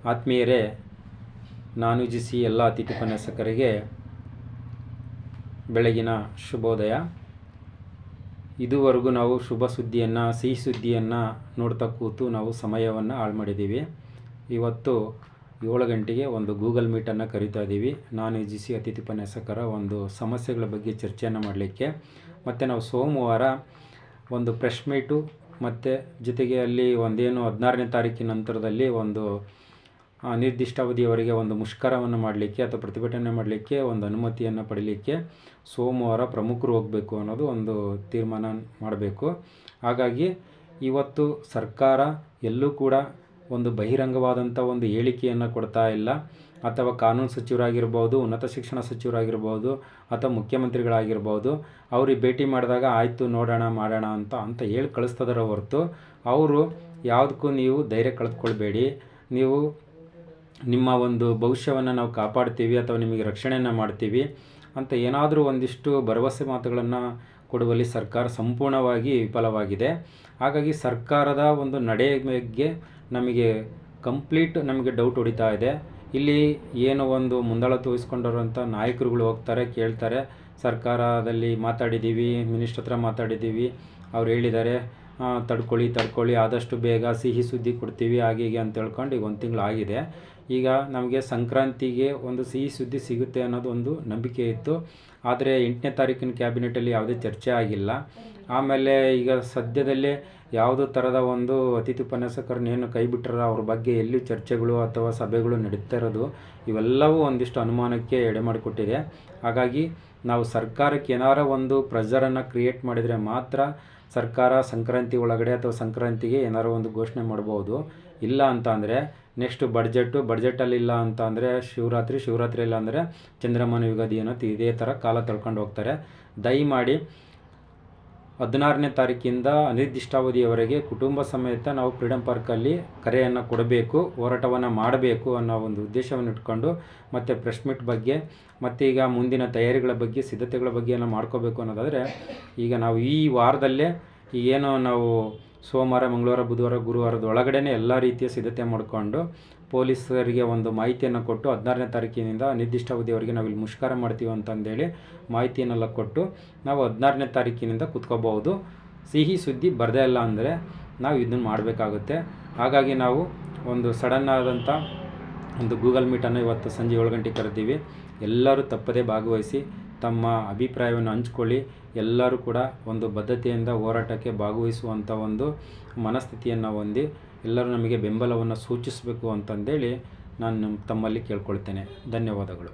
ಆತ್ಮೀಯರೇ, ನಾನು ಜಿಸಿ ಎಲ್ಲ ಅತಿಥಿ ಉಪನ್ಯಾಸಕರಿಗೆ ಬೆಳಗಿನ ಶುಭೋದಯ. ಇದುವರೆಗೂ ನಾವು ಶುಭ ಸುದ್ದಿಯನ್ನು, ಸಿಹಿ ಸುದ್ದಿಯನ್ನು ನೋಡ್ತಾ ಕೂತು ನಾವು ಸಮಯವನ್ನು ಹಾಳು ಮಾಡಿದ್ದೀವಿ. ಇವತ್ತು 7 ಗಂಟೆಗೆ ಒಂದು ಗೂಗಲ್ ಮೀಟನ್ನು ಕರಿತಾ ಇದ್ದೀವಿ. ನಾನು ಜಿಸಿ ಅತಿಥಿ ಉಪನ್ಯಾಸಕರ ಒಂದು ಸಮಸ್ಯೆಗಳ ಬಗ್ಗೆ ಚರ್ಚೆಯನ್ನು ಮಾಡಲಿಕ್ಕೆ. ಮತ್ತು ನಾವು ಸೋಮವಾರ ಒಂದು ಪ್ರೆಸ್ ಮೀಟು ಮತ್ತು ಜೊತೆಗೆ ಅಲ್ಲಿ ಒಂದೇನು 16ನೇ ತಾರೀಕಿನ ನಂತರದಲ್ಲಿ ಒಂದು ಅನಿರ್ದಿಷ್ಟಾವಧಿಯವರೆಗೆ ಒಂದು ಮುಷ್ಕರವನ್ನು ಮಾಡಲಿಕ್ಕೆ ಅಥವಾ ಪ್ರತಿಭಟನೆ ಮಾಡಲಿಕ್ಕೆ ಒಂದು ಅನುಮತಿಯನ್ನು ಪಡೀಲಿಕ್ಕೆ ಸೋಮವಾರ ಪ್ರಮುಖರು ಹೋಗಬೇಕು ಅನ್ನೋದು ಒಂದು ತೀರ್ಮಾನ ಮಾಡಬೇಕು. ಹಾಗಾಗಿ ಇವತ್ತು ಸರ್ಕಾರ ಎಲ್ಲೂ ಕೂಡ ಒಂದು ಬಹಿರಂಗವಾದಂಥ ಒಂದು ಹೇಳಿಕೆಯನ್ನು ಕೊಡ್ತಾ ಇಲ್ಲ. ಅಥವಾ ಕಾನೂನು ಸಚಿವರಾಗಿರ್ಬೋದು, ಉನ್ನತ ಶಿಕ್ಷಣ ಸಚಿವರಾಗಿರ್ಬೋದು, ಅಥವಾ ಮುಖ್ಯಮಂತ್ರಿಗಳಾಗಿರ್ಬೋದು, ಅವ್ರಿಗೆ ಭೇಟಿ ಮಾಡಿದಾಗ ಆಯಿತು ನೋಡೋಣ ಮಾಡೋಣ ಅಂತ ಹೇಳಿ ಕಳಿಸ್ತದರ ಹೊರತು ಅವರು ಯಾವುದಕ್ಕೂ ನೀವು ಧೈರ್ಯ ಕಳೆದುಕೊಳ್ಬೇಡಿ, ನೀವು ನಿಮ್ಮ ಒಂದು ಭವಿಷ್ಯವನ್ನು ನಾವು ಕಾಪಾಡ್ತೀವಿ ಅಥವಾ ನಿಮಗೆ ರಕ್ಷಣೆಯನ್ನು ಮಾಡ್ತೀವಿ ಅಂತ ಏನಾದರೂ ಒಂದಿಷ್ಟು ಭರವಸೆ ಮಾತುಗಳನ್ನು ಕೊಡುವಲ್ಲಿ ಸರ್ಕಾರ ಸಂಪೂರ್ಣವಾಗಿ ವಿಫಲವಾಗಿದೆ. ಹಾಗಾಗಿ ಸರ್ಕಾರದ ಒಂದು ನಡೆ ಬಗ್ಗೆ ನಮಗೆ ನಮಗೆ ಡೌಟ್ ಹೊಡಿತಾ ಇದೆ. ಇಲ್ಲಿ ಏನು ಒಂದು ಮುಂದಾಳತ್ವ ವಹಿಸ್ಕೊಂಡಿರುವಂಥ ನಾಯಕರುಗಳು ಹೋಗ್ತಾರೆ, ಕೇಳ್ತಾರೆ, ಸರ್ಕಾರದಲ್ಲಿ ಮಾತಾಡಿದ್ದೀವಿ, ಮಿನಿಸ್ಟ್ರ್ ಹತ್ರ ಮಾತಾಡಿದ್ದೀವಿ, ಅವ್ರು ಹೇಳಿದ್ದಾರೆ ತಡ್ಕೊಳ್ಳಿ ಆದಷ್ಟು ಬೇಗ ಸಿಹಿ ಸುದ್ದಿ ಕೊಡ್ತೀವಿ ಹಾಗೆ ಹೀಗೆ ಅಂತ ಹೇಳ್ಕೊಂಡು ಈಗ 1 ತಿಂಗಳು ಆಗಿದೆ. ಈಗ ನಮಗೆ ಸಂಕ್ರಾಂತಿಗೆ ಒಂದು ಸಿಹಿ ಸುದ್ದಿ ಸಿಗುತ್ತೆ ಅನ್ನೋದು ಒಂದು ನಂಬಿಕೆ ಇತ್ತು. ಆದರೆ 8ನೇ ತಾರೀಕಿನ ಕ್ಯಾಬಿನೆಟಲ್ಲಿ ಯಾವುದೇ ಚರ್ಚೆ ಆಗಿಲ್ಲ. ಆಮೇಲೆ ಈಗ ಸದ್ಯದಲ್ಲೇ ಯಾವುದೋ ಥರದ ಒಂದು ಅತಿಥಿ ಉಪನ್ಯಾಸಕರನ್ನೇನು ಕೈ ಬಿಟ್ಟರೆ ಅವ್ರ ಬಗ್ಗೆ ಎಲ್ಲಿ ಚರ್ಚೆಗಳು ಅಥವಾ ಸಭೆಗಳು ನಡೀತಾ ಇರೋದು ಇವೆಲ್ಲವೂ ಒಂದಿಷ್ಟು ಅನುಮಾನಕ್ಕೆ ಎಡೆ ಮಾಡಿಕೊಟ್ಟಿದೆ. ಹಾಗಾಗಿ ನಾವು ಸರ್ಕಾರಕ್ಕೆ ಏನಾರ ಒಂದು ಪ್ರೆಷರನ್ನು ಕ್ರಿಯೇಟ್ ಮಾಡಿದರೆ ಮಾತ್ರ ಸರ್ಕಾರ ಸಂಕ್ರಾಂತಿ ಒಳಗಡೆ ಅಥವಾ ಸಂಕ್ರಾಂತಿಗೆ ಏನಾರು ಒಂದು ಘೋಷಣೆ ಮಾಡ್ಬೋದು. ಇಲ್ಲ ಅಂತ ಅಂದರೆ ನೆಕ್ಸ್ಟ್ ಬಡ್ಜೆಟಲ್ಲಿ ಇಲ್ಲ ಅಂತ ಅಂದರೆ ಶಿವರಾತ್ರಿ ಇಲ್ಲ ಅಂದರೆ ಚಂದ್ರಮಾನ ಯುಗಾದಿ ಅನ್ನೋದು ಇದೇ ಥರ ಕಾಲ ತಳ್ಕೊಂಡು ಹೋಗ್ತಾರೆ. ದಯಮಾಡಿ 16ನೇ ತಾರೀಕಿಂದ ಅನಿರ್ದಿಷ್ಟಾವಧಿಯವರೆಗೆ ಕುಟುಂಬ ಸಮೇತ ನಾವು ಫ್ರೀಡಮ್ ಪಾರ್ಕಲ್ಲಿ ಕರೆಯನ್ನು ಕೊಡಬೇಕು, ಹೋರಾಟವನ್ನು ಮಾಡಬೇಕು ಅನ್ನೋ ಒಂದು ಉದ್ದೇಶವನ್ನು ಇಟ್ಕೊಂಡು ಮತ್ತು ಪ್ರೆಸ್ ಮೀಟ್ ಬಗ್ಗೆ ಮತ್ತು ಈಗ ಮುಂದಿನ ತಯಾರಿಗಳ ಬಗ್ಗೆ ಸಿದ್ಧತೆಗಳ ಬಗ್ಗೆ ಎಲ್ಲ ಮಾಡ್ಕೋಬೇಕು ಅನ್ನೋದಾದರೆ ಈಗ ನಾವು ಈ ವಾರದಲ್ಲೇ ಏನು ನಾವು ಸೋಮವಾರ, ಮಂಗಳವಾರ, ಬುಧವಾರ, ಗುರುವಾರದ ಒಳಗಡೆ ಎಲ್ಲ ರೀತಿಯ ಸಿದ್ಧತೆ ಮಾಡಿಕೊಂಡು ಪೊಲೀಸರಿಗೆ ಒಂದು ಮಾಹಿತಿಯನ್ನು ಕೊಟ್ಟು 16ನೇ ತಾರೀಕಿನಿಂದ ಅನಿರ್ದಿಷ್ಟಾವಧಿಯವರೆಗೆ ನಾವು ಇಲ್ಲಿ ಮುಷ್ಕರ ಮಾಡ್ತೀವಿ ಅಂತಂದೇಳಿ ಮಾಹಿತಿಯನ್ನೆಲ್ಲ ಕೊಟ್ಟು ನಾವು 16ನೇ ತಾರೀಕಿನಿಂದ ಕೂತ್ಕೋಬಹುದು. ಸಿಹಿ ಸುದ್ದಿ ಬರದೇ ಇಲ್ಲ ಅಂದರೆ ನಾವು ಇದನ್ನು ಮಾಡಬೇಕಾಗುತ್ತೆ. ಹಾಗಾಗಿ ನಾವು ಒಂದು ಸಡನ್ ಆದಂಥ ಒಂದು ಗೂಗಲ್ ಮೀಟನ್ನು ಇವತ್ತು ಸಂಜೆ 7 ಗಂಟೆಗೆ ಕರೆದಿದ್ದೀವಿ. ಎಲ್ಲರೂ ತಪ್ಪದೇ ಭಾಗವಹಿಸಿ ತಮ್ಮ ಅಭಿಪ್ರಾಯವನ್ನು ಹಂಚ್ಕೊಳ್ಳಿ. ಎಲ್ಲರೂ ಕೂಡ ಒಂದು ಬದ್ಧತೆಯಿಂದ ಹೋರಾಟಕ್ಕೆ ಭಾಗವಹಿಸುವಂಥ ಒಂದು ಮನಸ್ಥಿತಿಯನ್ನು ಹೊಂದಿ ಎಲ್ಲರೂ ನಮಗೆ ಬೆಂಬಲವನ್ನು ಸೂಚಿಸಬೇಕು ಅಂತಂದೇಳಿ ನಾನು ತಮ್ಮಲ್ಲಿ ಕೇಳ್ಕೊಳ್ತೇನೆ. ಧನ್ಯವಾದಗಳು.